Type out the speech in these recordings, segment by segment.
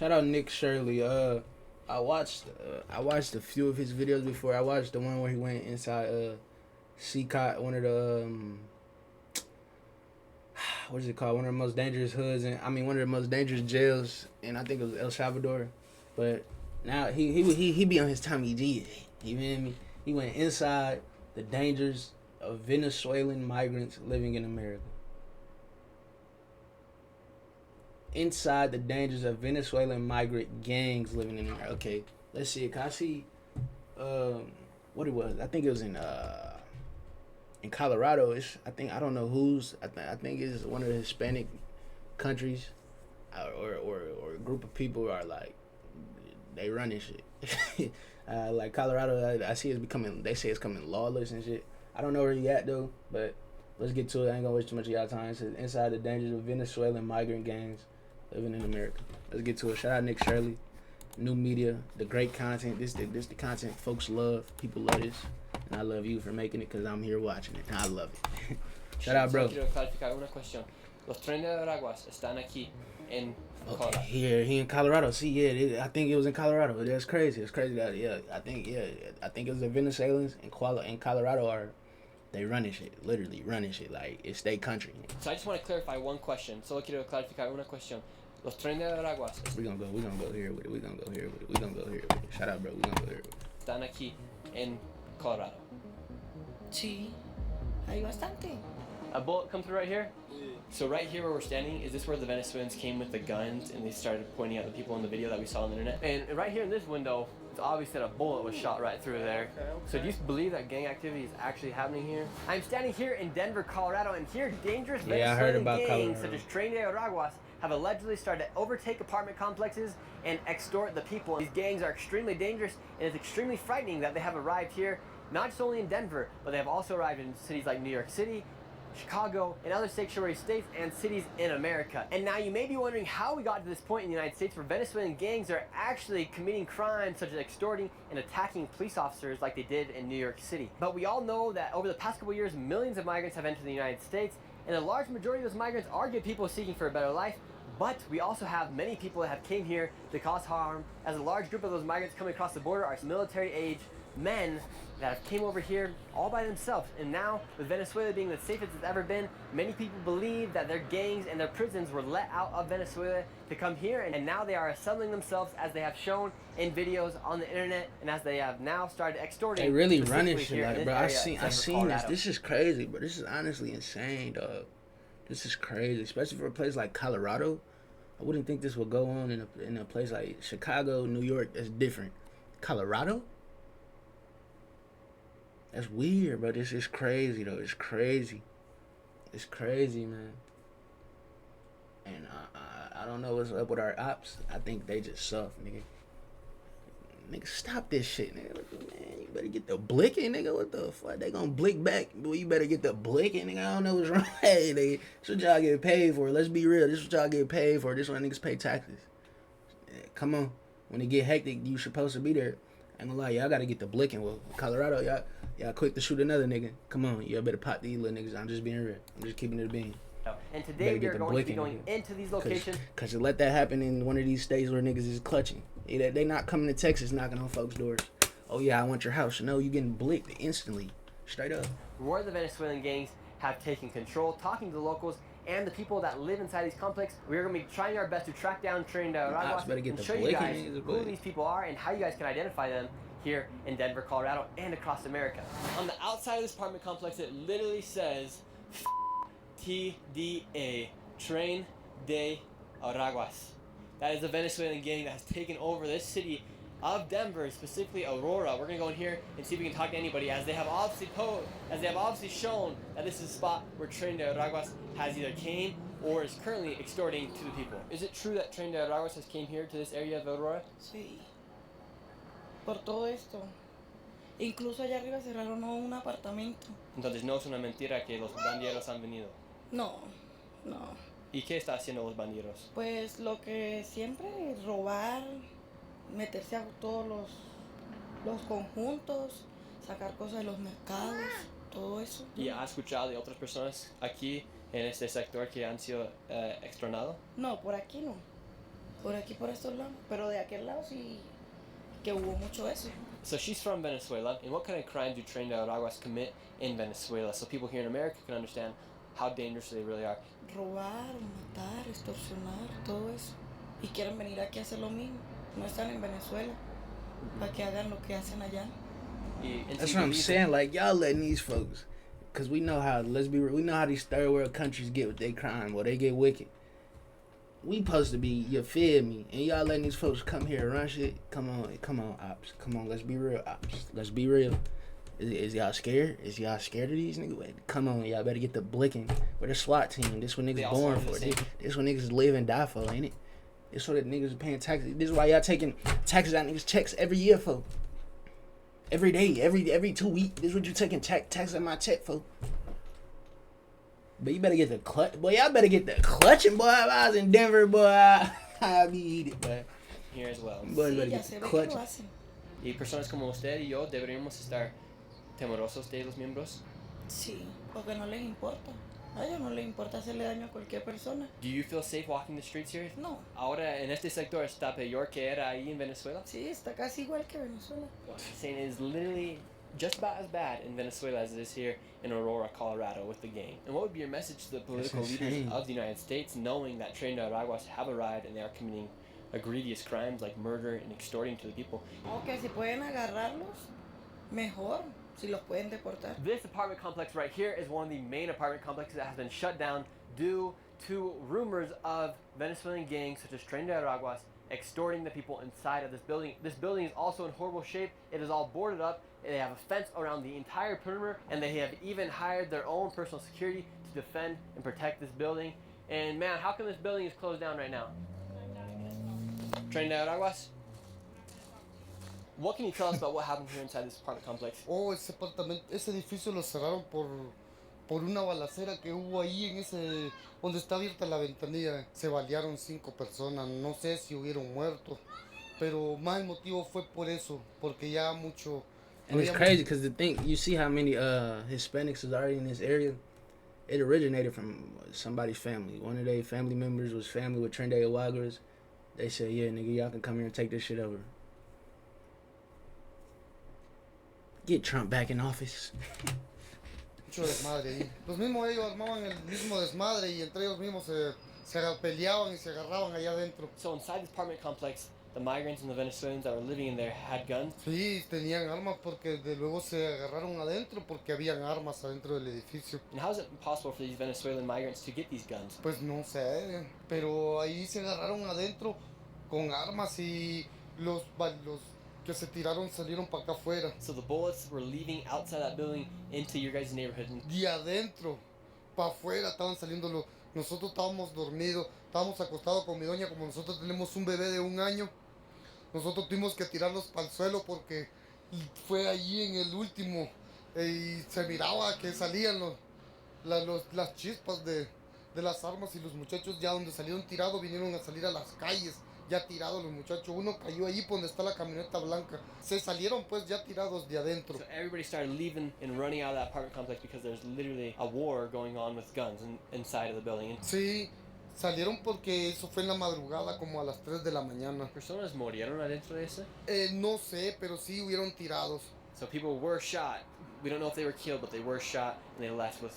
Shout out Nick Shirley. I watched a few of his videos before. I watched the one where he went inside Seacott, one of the what is it called? One of the most dangerous hoods, and one of the most dangerous jails, and I think it was El Salvador. But now he be on his Tommy G. You feel me? He went inside the dangers of Venezuelan migrants living in America. Inside the dangers of Venezuelan migrant gangs living in America. Okay, let's see. Can I see what it was? I think it was in Colorado. I don't know whose. I think it's one of the Hispanic countries, or a group of people are like they running shit. Like Colorado, I see it's becoming. They say it's coming lawless and shit. I don't know where you at though, but let's get to it. I ain't gonna waste too much of y'all time. It says inside the dangers of Venezuelan migrant gangs living in America. Let's get to it. Shout out Nick Shirley, new media, the great content. This the content folks love. People love this, and I love you for making it because I'm here watching it. I love it. Shout out, bro. Quiero clarificar una cuestión. Los Tren De Aragua están aquí en Colorado. Okay, here in Colorado. See, I think it was in Colorado. That's crazy. It's crazy that I think it was the Venezuelans in Colorado they running shit, literally running shit like it's their country. So I just want to clarify one question. Solo quiero clarificar una cuestión. Los Tren De Aragua We gonna go here with it. Shout out, bro. We gonna go here with it. están aquí en Colorado. Sí, hay bastante. A bullet come through right here. So right here where we're standing, is this where the Venezuelans came with the guns and they started pointing at the people in the video that we saw on the internet? And right here in this window, it's obvious that a bullet was shot right through there. Okay. So do you believe that gang activity is actually happening here? I'm standing here in Denver, Colorado, and here dangerous Venezuelan gangs such as Tren De Aragua have allegedly started to overtake apartment complexes and extort the people. These gangs are extremely dangerous, and it's extremely frightening that they have arrived here, not just only in Denver, but they have also arrived in cities like New York City, Chicago, and other sanctuary states and cities in America. And now you may be wondering how we got to this point in the United States where Venezuelan gangs are actually committing crimes such as extorting and attacking police officers like they did in New York City. But we all know that over the past couple years, millions of migrants have entered the United States, and a large majority of those migrants are good people seeking for a better life. But we also have many people that have came here to cause harm, as a large group of those migrants coming across the border are military age men that have came over here all by themselves. And now, with Venezuela being the safest it's ever been, many people believe that their gangs and their prisons were let out of Venezuela to come here, and now they are assembling themselves as they have shown in videos on the internet, and as they have now started extorting. They really running shit like, bro. I seen this. This is crazy, bro. This is honestly insane, dog. This is crazy, especially for a place like Colorado. I wouldn't think this would go on in a place like Chicago, New York. That's different. Colorado? That's weird, bro. This is crazy, though. It's crazy. It's crazy, man. And I don't know what's up with our ops. I think they just soft, nigga. Nigga, stop this shit, nigga. Man, you better get the blicking, nigga. What the fuck? They gonna blick back. Boy, you better get the blicking, nigga. I don't know what's wrong. Hey, nigga. This what y'all get paid for. Let's be real. This is what y'all get paid for. This is why niggas pay taxes. Yeah, come on. When it get hectic, you supposed to be there. I ain't gonna lie, y'all gotta get the blicking. Well, Colorado, y'all quick to shoot another nigga. Come on, y'all better pop these little niggas. I'm just being real. I'm just keeping it a bean. And today we are going to be going into these locations. Cause to let that happen in one of these states where niggas is clutching. They not coming to Texas knocking on folks' doors. Oh yeah, I want your house. No, you getting blicked instantly. Straight up. Where the Venezuelan gangs have taken control, talking to the locals and the people that live inside these complexes. We're going to be trying our best to track down Tren De Aragua and show you guys who these people are and how you guys can identify them here in Denver, Colorado, and across America. On the outside of this apartment complex, it literally says TDA, Tren De Araguas. That is the Venezuelan gang that has taken over this city of Denver, specifically Aurora. We're gonna go in here and see if we can talk to anybody, as they have obviously shown that this is a spot where Tren De Araguas has either came or is currently extorting to the people. Is it true that Tren De Araguas has came here to this area of Aurora? Sí. Por todo esto. Incluso allá arriba cerraron un apartamento. Entonces no es una mentira que los bandilleros han venido. No. ¿Y qué está haciendo los bandilleros? Pues lo que siempre, robar, meterse a todos los conjuntos, sacar cosas de los mercados, todo eso. ¿Y ha escuchado de otras personas aquí en este sector que han sido extornados? No, por aquí no. por aquí por estos lados, pero de aquel lado sí que hubo mucho eso. So she's from Venezuela, and what kind of crime do Tren De Araguas commit in Venezuela so people here in America can understand how dangerous they really are? Robar, matar, extorsionar, todo eso. Y quieren venir aquí a hacer lo mismo. No están en Venezuela para que hagan lo que hacen allá. That's what I'm saying. Like, y'all letting these folks, cause we know how. Let's be real. We know how these third world countries get with their crime, or they get wicked. We supposed to be, you feel me? And y'all letting these folks come here and run shit. Come on, ops. Come on, let's be real, ops. Let's be real. Is y'all scared? Is y'all scared of these niggas? Wait, come on, y'all better get the blicking. We're the SWAT team. This what niggas born for. This what niggas live and die for, ain't it? This what niggas are paying taxes. This is why y'all taking taxes out niggas' checks every year for. Every day, every 2 weeks. This what you taking taxes out my check for. But you better get the clutch. Boy, y'all better get the clutching, boy. If I was in Denver, boy, I'd be eating, boy. Here as well. Boy, you better get the clutch. Y personas como usted y yo deberíamos estar temerosos de los miembros. Sí, porque no les importa. A ellos no les importa hacerle daño a cualquier persona. Do you feel safe walking the streets here? No. Ahora en este sector está peor que era ahí en Venezuela. Sí, está casi igual que Venezuela. Saying it is literally just about as bad in Venezuela as it is here in Aurora, Colorado with the gang. And what would be your message to the political leaders of the United States knowing that Tren De Araguas have arrived and they are committing egregious crimes like murder and extorting to the people? Okay, si pueden agarrarlos, mejor. Si los pueden deportar. This apartment complex right here is one of the main apartment complexes that has been shut down due to rumors of Venezuelan gangs such as Tren De Araguas extorting the people inside of this building. This building is also in horrible shape. It is all boarded up. They have a fence around the entire perimeter, and they have even hired their own personal security to defend and protect this building. And man, how come this building is closed down right now? Tren De Araguas? What can you tell us about what happened here inside this apartment complex? Oh, ese edificio lo cerraron por una balacera que hubo ahí en ese, donde está abierta la ventanilla. Se balearon 5 personas, no sé si hubieron muertos, pero más el motivo fue por eso, porque ya mucho. And it's crazy because the thing, you see how many Hispanics is already in this area. It originated from somebody's family. One of their family members was family with Tren De Araguas. They said, yeah, nigga, y'all can come here and take this shit over. Get Trump back in office. Mucho desmadre ahí. Los mismos ellos armaban el mismo desmadre y entre ellos mismos se peleaban y se agarraban allá adentro. So inside this apartment complex, the migrants and the Venezuelans that were living in there had guns? Sí, tenían armas porque de luego se agarraron adentro porque habían armas adentro del edificio. And how is it possible for these Venezuelan migrants to get these guns? Pues no sé, pero ahí se agarraron adentro con armas y los que se tiraron salieron para acá afuera. So the bullets were leaving outside that building into your guys' neighborhood. De adentro para afuera estaban saliendo. Nosotros estábamos dormidos, estábamos acostados con mi doña, como nosotros tenemos un bebé de 1 año. Nosotros tuvimos que tirarlos para el suelo porque fue allí en el último y se miraba que salían las chispas de las armas y los muchachos ya donde salieron tirados vinieron a salir a las calles. Ya tirados los muchachos, uno cayó allí por donde está la camioneta blanca. Se salieron pues ya tirados de adentro. So everybody started leaving and running out of that apartment complex because there's literally a war going on with guns inside of the building. Sí, salieron porque eso fue en la madrugada como a las 3 de la mañana. ¿Personas murieron adentro de eso? No sé, pero sí hubieron tirados. So people were shot. We don't know if they were killed, but they were shot and they left with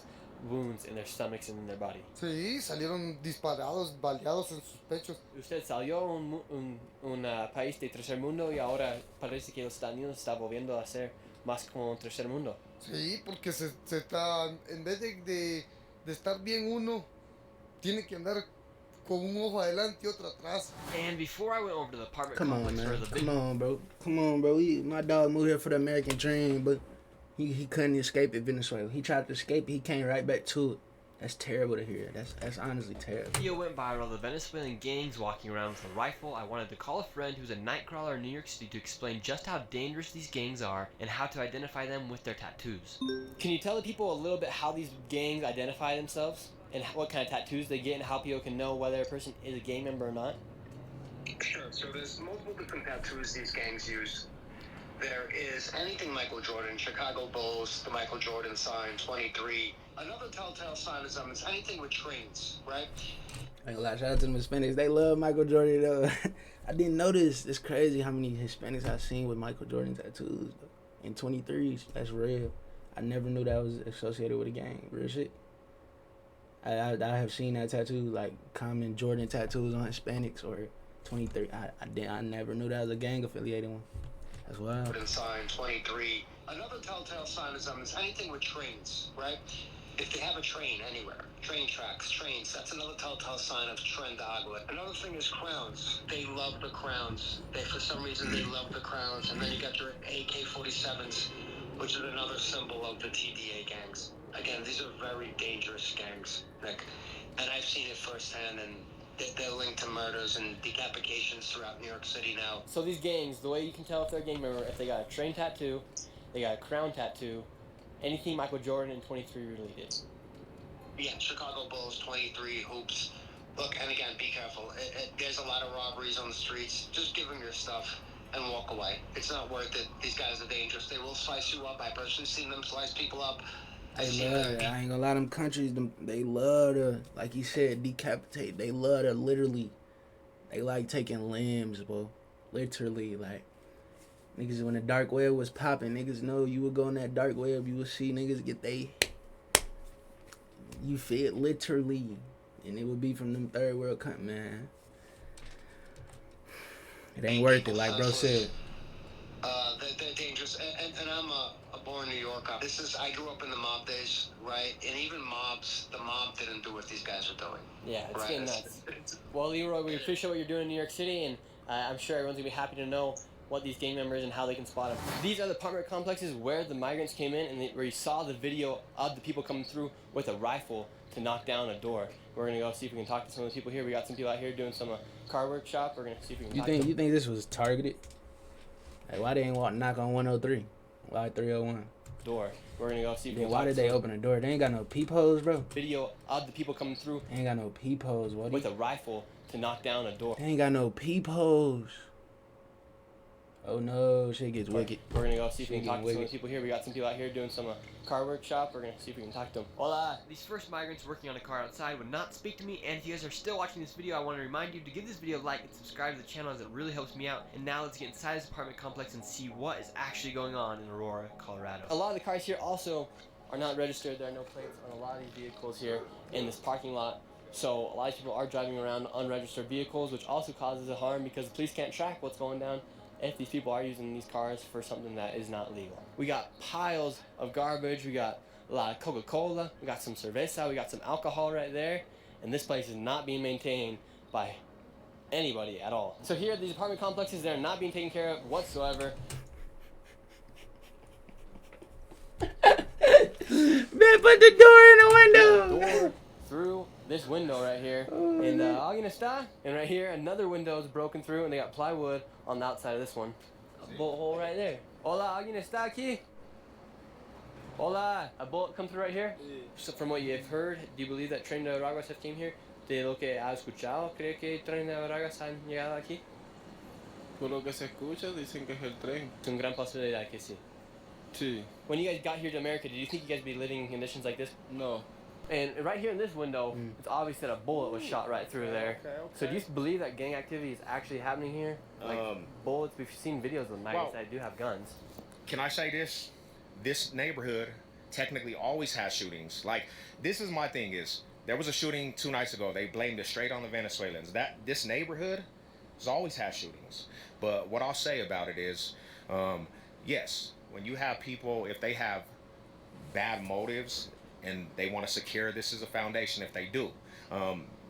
wounds in their stomachs and in their body. Sí, salieron disparados, baleados en sus pechos. Usted salió a un país de tercer mundo y ahora parece que los Estados Unidos está volviendo a ser más como un tercer mundo. Sí, porque se está, en vez de estar bien uno, tiene que andar con un ojo adelante y otro atrás. And before I went over to the apartment Come on, complex man. for the Come on, bro. Come on, bro. My dog moved here for the American dream, but he couldn't escape it, Venezuela. He tried to escape it. He came right back to it. That's terrible to hear. That's honestly terrible. Video went viral. The Venezuelan gangs walking around with a rifle. I wanted to call a friend who's a nightcrawler in New York City to explain just how dangerous these gangs are and how to identify them with their tattoos. Can you tell the people a little bit how these gangs identify themselves and what kind of tattoos they get and how people can know whether a person is a gang member or not? Sure. So there's multiple different tattoos these gangs use. There is anything Michael Jordan, Chicago Bulls, the Michael Jordan sign, 23. Another telltale sign is it's anything with trains, right? I ain't gonna lie, shout out to them Hispanics. They love Michael Jordan though. I didn't notice. It's crazy how many Hispanics I've seen with Michael Jordan tattoos though. In 23s. That's real. I never knew that was associated with a gang. Real shit. I have seen that tattoo, like common Jordan tattoos on Hispanics or 23. I never knew that was a gang affiliated one. That's wild. Jordan sign 23. Another telltale sign is anything with trains, right? If they have a train anywhere, train tracks, trains, that's another telltale sign of Tren De Aragua. Another thing is crowns. They love the crowns. For some reason, they love the crowns. And then you got your AK-47s, which is another symbol of the TDA gangs. Again, these are very dangerous gangs, Nick. And I've seen it firsthand, and they're linked to murders and decapitations throughout New York City now. So these gangs, the way you can tell if they're a gang member, if they got a train tattoo, they got a crown tattoo, anything Michael Jordan and 23 really did. Yeah, Chicago Bulls, 23, hoops. Look, and again, be careful. There's a lot of robberies on the streets. Just give them your stuff and walk away. It's not worth it. These guys are dangerous. They will slice you up. I've personally seen them slice people up. They love it. I ain't gonna lie, them countries, they love to, like you said, decapitate. They love to literally, they like taking limbs, bro. Literally, like, niggas, when the dark web was popping, niggas know you would go in that dark web, you would see niggas get you feel literally, and it would be from them third world countries, man. It ain't worth it, like bro said. They're dangerous, and I'm a born New Yorker. I grew up in the mob days, right? And even the mob didn't do what these guys are doing. Yeah, it's right? getting nuts. Well, Leroy, we appreciate what you're doing in New York City, and I'm sure everyone's gonna be happy to know what these gang members and how they can spot them. These are the apartment complexes where the migrants came in, and where you saw the video of the people coming through with a rifle to knock down a door. We're gonna go see if we can talk to some of the people here. We got some people out here doing some car workshop. We're gonna see if we can talk to them. You think this was targeted? Like, why they ain't knock on 103? Why 301? Door. We're gonna go see if we can Why did they open the door? They ain't got no peepholes, bro. Video of the people coming through. They ain't got no peepholes, what? With a rifle to knock down a door. They ain't got no peepholes. Oh no, shit gets wicked. We're gonna go see if we can talk to some of the people here. We got some people out here doing some car workshop. We're gonna see if we can talk to them. Hola. These first migrants working on a car outside would not speak to me, and if you guys are still watching this video, I want to remind you to give this video a like and subscribe to the channel, as it really helps me out. And now let's get inside this apartment complex and see what is actually going on in Aurora, Colorado. A lot of the cars here also are not registered. There are no plates on a lot of these vehicles here in this parking lot. So a lot of people are driving around unregistered vehicles, which also causes a harm because the police can't track what's going down if these people are using these cars for something that is not legal. We got piles of garbage. We got a lot of Coca-Cola. We got some cerveza. We got some alcohol right there. And this place is not being maintained by anybody at all. So here at these apartment complexes, they're not being taken care of whatsoever. Man, put the door in the window. Door through this window right here. And alguien está? And right here, another window is broken through, and they got plywood on the outside of this one. A bullet hole right there. Hola, alguien está aquí? Hola, a bullet come through right here? So from what you've heard, do you believe that Tren De Aragua have came here? De lo que has escuchado, ¿cree que Tren De Aragua han llegado aquí? Por lo que se escucha, dicen que es el tren. Es una gran posibilidad que sí. Sí. When you guys got here to America, did you think you guys would be living in conditions like this? No. And right here in this window, it's obvious that a bullet was shot right through there. Okay. So do you believe that gang activity is actually happening here? Like bullets, we've seen videos of migrants that do have guns. Can I say this? This neighborhood technically always has shootings. Like, this is my thing is, there was a shooting 2 nights ago. They blamed it straight on the Venezuelans. This neighborhood has always had shootings. But what I'll say about it is, yes, when you have people, if they have bad motives and they want to secure this as a foundation, if they do,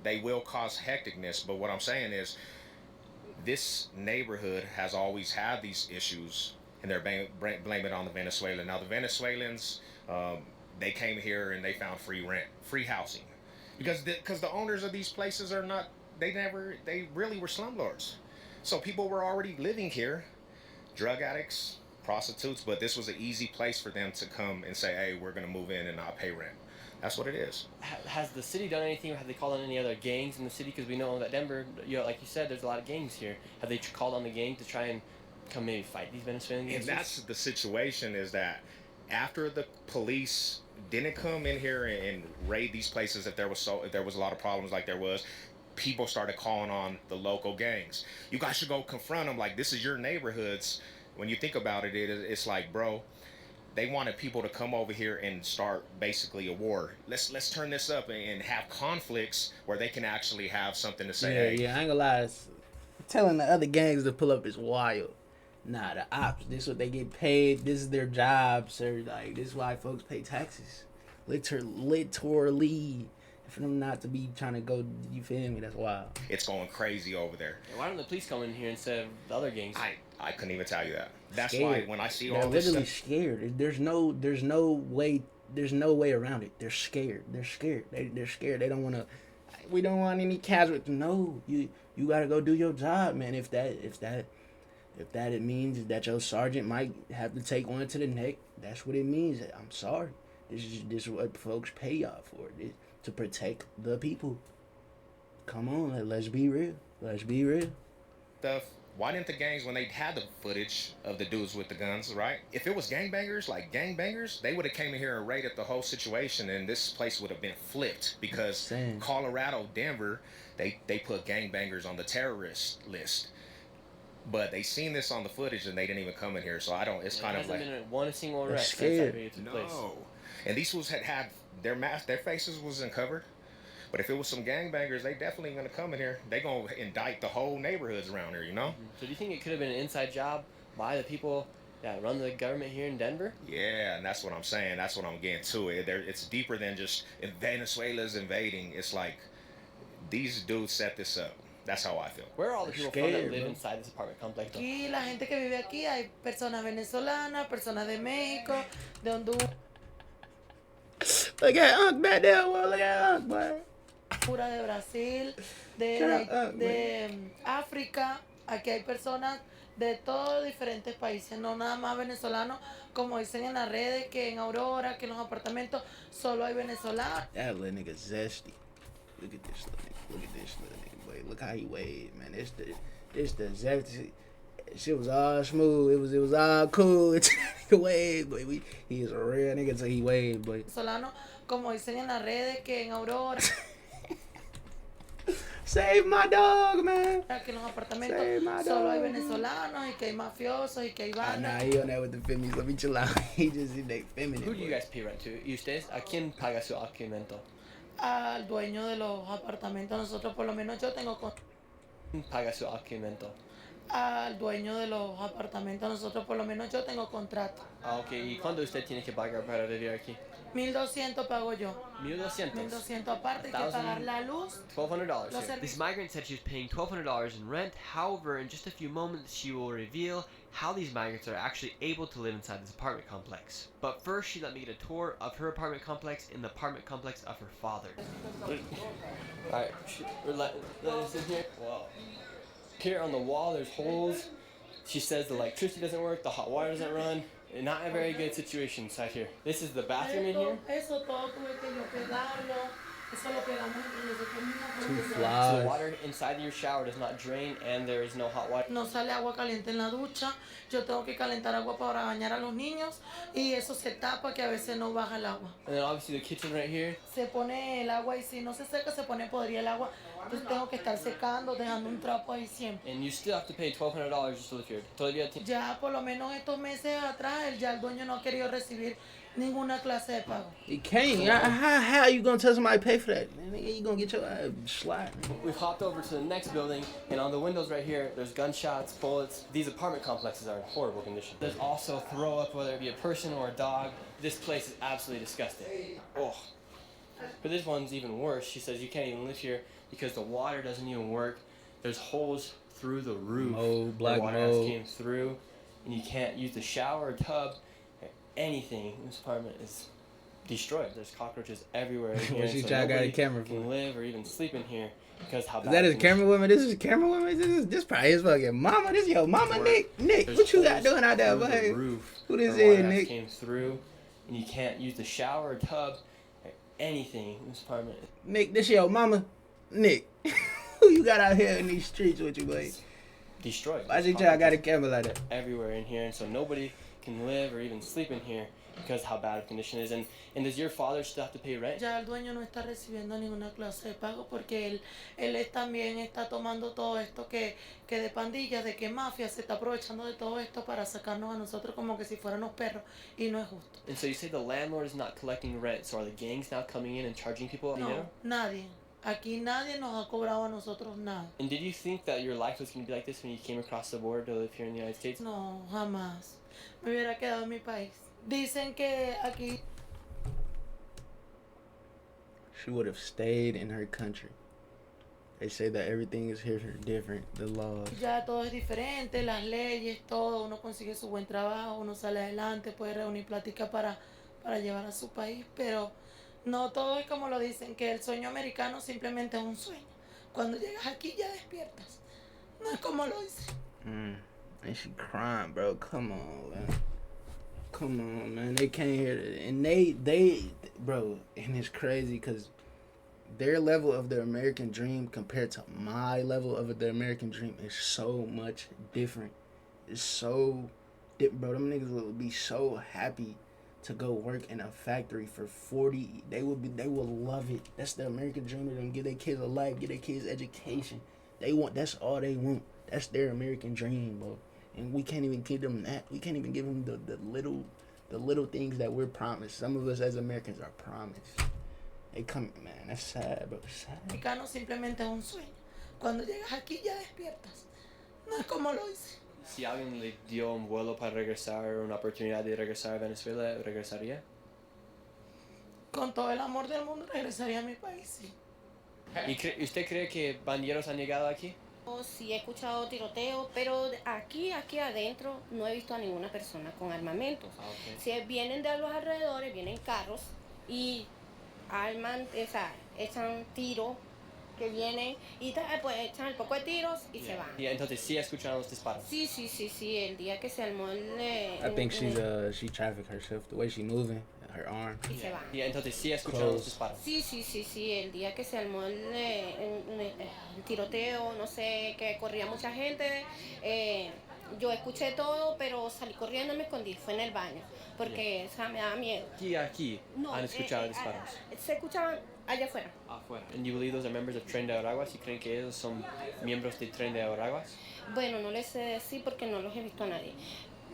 they will cause hecticness. But what I'm saying is, this neighborhood has always had these issues, and they're blame it on the Venezuelan. Now the Venezuelans, they came here and they found free rent, free housing, because the owners of these places are not, they really were slumlords. So people were already living here, drug addicts, prostitutes, but this was an easy place for them to come and say, hey, we're going to move in and not pay rent. That's what it is. Has the city done anything, or have they called on any other gangs in the city? Because we know that Denver, like you said, there's a lot of gangs here. Have they called on the gang to try and come maybe fight these Venezuelan gangs? And that's the situation, is that after the police didn't come in here and raid these places, if there was a lot of problems like there was, people started calling on the local gangs. You guys should go confront them. Like, this is your neighborhoods. When you think about it, it's like, bro, they wanted people to come over here and start basically a war. Let's turn this up and have conflicts where they can actually have something to say. Yeah, Hey, yeah, I ain't gonna lie. Telling the other gangs to pull up is wild. Nah, the ops, this is what they get paid. This is their job, sir. Like, this is why folks pay taxes. Literally. For them not to be trying to go, you feel me? That's wild. it's going crazy over there. Why don't the police come in here instead of the other gangs? I couldn't even tell you that. That's Scared. why when I see They're all this literally stuff, scared. There's no way around it. They're scared. They're scared. They're scared. They don't want to. We don't want any casualties. No, you gotta go do your job, man. If that it means that your sergeant might have to take one to the neck, that's what it means. I'm sorry. This is what folks pay y'all for. To protect the people. Come on, let's be real. Let's be real. stuff. Why didn't the gangs, when they had the footage of the dudes with the guns, right? If it was gangbangers, they would have came in here and raided the whole situation, and this place would have been flipped because Same. Colorado, Denver, they put gangbangers on the terrorist list. But they seen this on the footage and they didn't even come in here, so I don't. It's kind of like hasn't been one single They're arrest since scared. that video took place. no. And these fools had their their faces wasn't covered. But if it was some gangbangers, they definitely gonna come in here. They gonna indict the whole neighborhoods around here, you know? So do you think it could have been an inside job by the people that run the government here in Denver? Yeah, and that's what I'm saying. That's what I'm getting to. It's deeper than just Venezuela's invading. It's like these dudes set this up. That's how I feel. Where are all the They're people from that scared, live bro. inside this apartment complex? though? Aquí, la gente que vive aquí, hay personas venezolanas, personas de México, de Honduras, Look at Unc back there, boy. Look at Unc, boy. de Brasil, Shut up, de África. Aquí hay personas de todos diferentes países, no nada más venezolanos, como dicen en las redes, que en Aurora, que en los apartamentos solo hay venezolanos. That little nigga zesty. Look at this little nigga. Look at this little nigga, boy. Look how he waved, man. This the zesty. Shit was all smooth. It was all cool. It's nigga wave, boy. He is a real nigga till he waved, boy. Venezolanos, como dicen en las redes, que en Aurora, Save my dog, man. que en los Say apartamentos my solo hay dog. venezolanos y que hay mafiosos y que hay Ah, nah, bandas. he on that with the feminines. Let me chill out. He just in that feminine. Who do you boy. guys pay rent to? ¿Y ustedes? ¿A quién paga su alquiler? Al dueño de los apartamentos, nosotros por lo menos yo tengo ¿Quién paga su alquiler? al dueño de los apartamentos, nosotros por lo menos yo tengo contrato. Ah, ok. ¿Y cuándo usted tiene que pagar para vivir aquí? 1,200 pago yo. 1,200. 1,200 aparte, hay que 1,000. pagar la luz. $1,200 Los here. This migrant said she was paying $1,200 in rent. However, in just a few moments, she will reveal how these migrants are actually able to live inside this apartment complex. But first, she let me get a tour of her apartment complex and the apartment complex of her father. Alright, let us in here. Wow. Here on the wall, there's holes. She says the electricity doesn't work, the hot water doesn't run. Not a very good situation inside here. This is the bathroom in here. Eso todo tuve que yo pegarlo. Eso lo pegamos entre nosotros mismos. Two porque So the flies. water inside your shower does not drain and there is no hot water. no sale agua caliente en la ducha. Yo tengo que calentar agua para bañar a los niños y eso se tapa que a veces no baja el agua. And then obviously the kitchen right here. Se pone el agua y si no se seca se pone podrida el agua. Entonces tengo que estar secando, dejando un trapo ahí siempre. And you still have to pay $1,200 just to live here. Todavía Ya por lo menos estos meses atrás ya el dueño no ha querido recibir ninguna clase de pago. He can't. How you gonna tell somebody to pay for that? Man, you gonna get your ass slide. We've hopped over to the next building, and on the windows right here, there's gunshots, bullets. These apartment complexes are in horrible condition. There's also throw up, whether it be a person or a dog. This place is absolutely disgusting. Oh. But this one's even worse. She says you can't even live here because the water doesn't even work. There's holes through the roof. Mold, black where water mold. came through, and you can't use the shower or tub or anything. This apartment is destroyed. There's cockroaches everywhere in here. What's she so trying to got a nobody camera can for? live or even sleep in here because how Is bad that the his condition- camera woman? This is camera woman? This probably his fucking mama. This your mama, Nick. Nick, There's what you got holes doing out there, through the boy? roof Who this where is, water Nick? came through, and you can't use the shower or tub or anything in this apartment. Nick, this your mama? Nick, who you got out here in these streets with you, boy? Destroyed. Why There's she try got a cockroaches camera like that? everywhere in here, and so nobody can live or even sleep in here because how bad the condition is. And does your father still have to pay rent? Ya el dueño no está recibiendo ninguna clase de pago porque él también está tomando todo esto que de pandillas, de que mafia se está aprovechando de todo esto para sacarnos a nosotros como que si fuéramos perros y no es justo. And so you say the landlord is not collecting rent, so are the gangs now coming in and charging people dinero? No, nadie. Aquí nadie nos ha cobrado a nosotros nada. And did you think that your life was going to be like this when you came across the border to live here in the United States? No, jamás. Me hubiera quedado en mi país. Dicen que aquí She would have stayed in her country. They say that everything is here different, the laws. ya todo es diferente, las leyes, todo. Uno consigue su buen trabajo, uno sale adelante, puede reunir plática para llevar a su país, pero no todo es como lo dicen, que el sueño americano simplemente es un sueño. Cuando llegas aquí ya despiertas. No es como lo dicen. And she crying, bro. Come on, man. Come on, man. They came here and they, bro, and it's crazy because their level of the American dream compared to my level of the American dream is so much different. It's so different, bro. Them niggas will be so happy to go work in a factory for 40. They will love it. That's the American dream of them. Give their kids a life, give their kids education. That's all they want. That's their American dream, bro. And we can't even give them that. We can't even give them the little things that we're promised. Some of us as Americans are promised. They come, man, that's sad, bro. Sad. Americano simplemente es un sueño. Cuando llegas aquí ya despiertas. No es como lo dicen. Si alguien le dio un vuelo para regresar, una oportunidad de regresar a Venezuela, ¿regresaría? Con todo el amor del mundo regresaría a mi país, sí. ¿Y usted cree que bandilleros han llegado aquí? Sí he escuchado tiroteos, pero aquí adentro no he visto a ninguna persona con armamentos. Okay. Si vienen de los alrededores, vienen carros y arman, echan tiros que vienen y pues echan el poco de tiros y se van. Y entonces sí escucharon los disparos. Sí, el día que se armó I think she trafficked herself, the way she moving, her arm. y se van. Y entonces sí escucharon los disparos. Sí, el día que se armó el tiroteo, no sé, que corría mucha gente, yo escuché todo, pero salí corriendo y me escondí, fue en el baño, porque me daba miedo. Aquí han escuchado disparos. Se escuchaban allá afuera. Afuera. And you believe those are members of Tren De Aragua? ¿Si creen que ellos son miembros de Tren De Aragua? Bueno, no les sé decir porque no los he visto a nadie.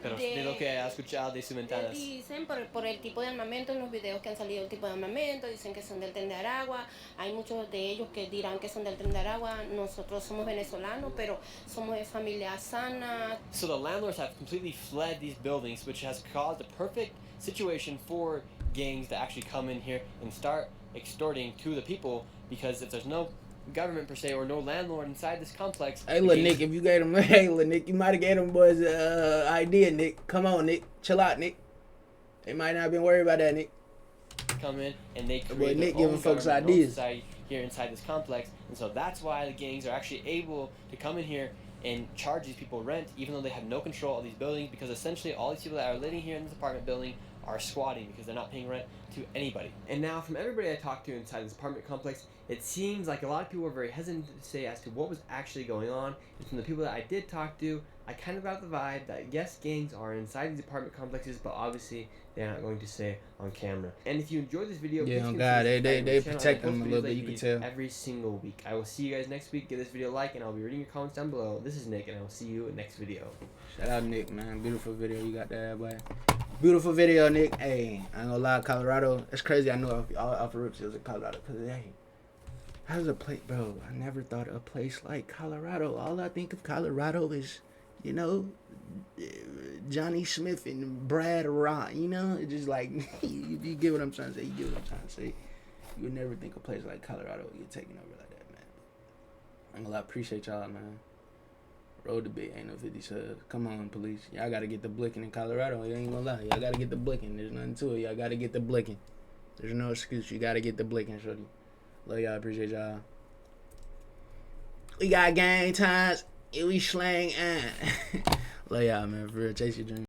Pero de lo que ha escuchado de sus ventanas. Dicen por el tipo de armamento, en los videos que han salido el tipo de armamento, dicen que son del Tren de Aragua. Hay muchos de ellos que dirán que son del Tren de Aragua. Nosotros somos venezolanos, pero somos de familia sana. So the landlords have completely fled these buildings, which has caused a perfect situation for gangs to actually come in here and start extorting to the people, because if there's no government per se or no landlord inside this complex. Hey, look, Nick, if you gave them, hey, look, Nick, you might have gave them boys idea, Nick. Come on, Nick, chill out, Nick. They might not have been worried about that, Nick. Come in and they create Boy, Nick their own giving folks government, their own ideas. society here inside this complex, and so that's why the gangs are actually able to come in here and charge these people rent, even though they have no control of these buildings, because essentially all these people that are living here in this apartment building are squatting because they're not paying rent to anybody. And now, from everybody I talked to inside this apartment complex, it seems like a lot of people were very hesitant to say as to what was actually going on. And from the people that I did talk to, I kind of got the vibe that yes, gangs are inside these apartment complexes, but obviously they're not going to say on camera. And if you enjoyed this video, Yeah, please on consider God, they subscribing to the channel. protect I post them a videos little bit, like you can these tell. every single week. I will see you guys next week. Give this video a like, and I'll be reading your comments down below. This is Nick, and I will see you in the next video. Shout out Nick, man. Beautiful video you got there, boy. Beautiful video, Nick. Hey, I ain't gonna lie, Colorado. It's crazy. I know off of Rips it was in Colorado. Cause hey, how's a place, bro? I never thought of a place like Colorado. All I think of Colorado is, you know, Johnny Smith and Brad Rock. You know, it's just like you get what I'm trying to say. You get what I'm trying to say. You would never think a place like Colorado would get taken over like that, man. I'm gonna appreciate y'all, man. Road to big, ain't no 50 subs. Come on, police. Y'all gotta get the blicking in Colorado. You ain't gonna lie. Y'all gotta get the blicking. There's nothing to it. Y'all gotta get the blicking. There's no excuse. You gotta get the blicking, shorty. Love y'all. Appreciate y'all. We got gang times. We slang. Love y'all, man. For real. Chase your dream.